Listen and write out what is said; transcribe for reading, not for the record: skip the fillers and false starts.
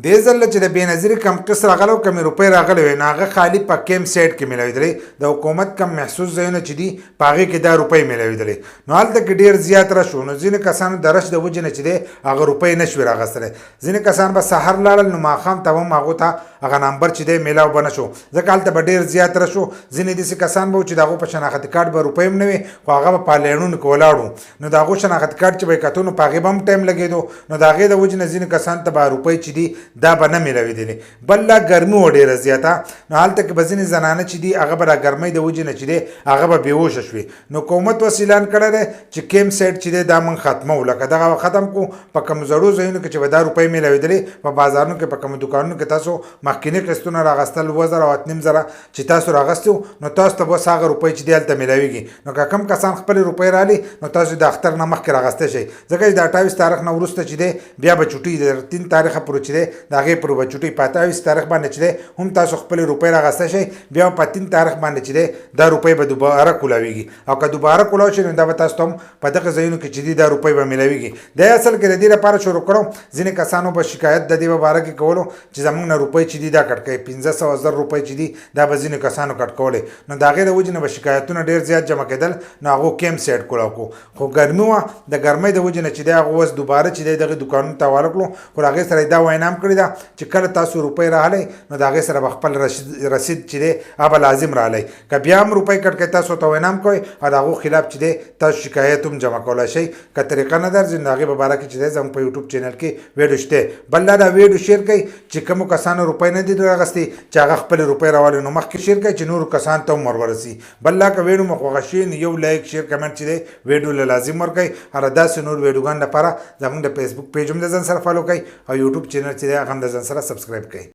دې ځل چې د بېنظیري کم قسط راغلی او کمې روپۍ راغلی وي نو هغه خالي په کیمپ سایټ کې میلاوېدلی د حکومت کم محسوس ځایونه چې دي په هغې کې دا روپۍ میلاوېدلی نو هلته کې ډېر زیات رش و نو ځینې کسانو د رش د وجې نه چې دی هغه روپۍ نه شوې راغستلی ځینې کسان به سهار لاړل نو ماښام ته هم هغو ته هغه نمبر چې دی میلاو به نه شو ځکه هلته به ډېر زیات رش و ځینې داسې کسان به و چې د هغو په شناختي کارډ به روپۍ هم نه وي خو هغه به په لینونو کې ولاړ و نو د هغو شناختي کارډ چې به یې کتو نو په هغې به هم ټایم لګېدو نو د هغې د وجې نه ځینې کسانو ته به روپۍ چې دي دا به نه میلاوي بل لا ګرمي و ډېره زیاته نو هلته کې به ځینې زنانه چې دي هغه به را ګرمۍ د وجې نه چې دی هغه به بېهوشه شوې نو حکومت اوس اعلان کړی دی چې کیمپ سایټ چې دی دا موږ ختموو لکه دغه ختم کړو په کوم زړو ځایونو کې چې به دا روپۍ میلاوېدلې په بازارونو کې په کومو دوکانونو کې تاسو مخکیني قسطونه راغستل 2000 او 8500 چې تاسو راغستي نو تاسو ته به اوس هغه روپۍ چې دی هلته میلاویږي نو که کوم کسان خپلې روپۍ رالي نو تاسو د اختر نه مخکې راغستی شئ ځکه چې د 28 تاریخ نه وروسته چې دی بیا به چوټۍ د 3 تاریخه پورې چې دی د هغې پورې به چوټۍ په 28 تاریخ باندې چې دی هم تاسو خپلې روپۍ راغستی شئ بیا په 3 تاریخ باندې چې دی دا روپۍ به دوباره کولاویږي او که دوباره کولاو شي نو دا به تاسو ته هم په دغه ځایونو کې چې دي دا روپۍ به میلاویږي دا اصل کې د دې لپاره شروع کړو ځینې کسانو به شکایت د دې په باره کې کولو چې زموږ نه روپۍ چې دي دا کټ کوي 1500 روپۍ چې دي دا به ځینې کسانو کټ کولی نو د هغې د وجې نه به شکایتونه ډېر زیات جمع کېدل نو هغو کیمپ سایټ کولاو کړو خو ګرمي وه د ګرمۍ د وجې نه چې دی هغه اوس دوباره چې دی دغې دوکانونو ته حواله کړو خو هغې سره یې دا وینا هم کړې ده چې کله تاسو روپۍ راغلی نو د هغې سره به خپل رسید چې دی هغه لازم راغلی که بیا هم روپۍ کټ کوي تاسو ته وینا هم کوئ او د هغو خلاف چې دی تاسو شکایت هم جمع کولی شئ که طریقه نه درځي نو د هغې په باره کې چې دی زموږ په یوټیوب چینل کې ویډیو شته بل دا ویډیو شیر کوئ چې کومو کسانو روپۍ نه دي راغستې چې هغه خپلې روپۍ راولي نو مخکې شیر کوئ چې نورو کسانو ته هم ورورسي بل که ویډیو مو خوښه شي نو یو لایک شیر کمنټ چې دی ویډیو له لازم ورکوئ او داسې نور ویډیوګانو لپاره زموږ د فیسبوک پیج هم د ځان سره فالو کوئ او یوټیوب چینل چې دی هغه هم د ځان سره سبسکرایب کوئ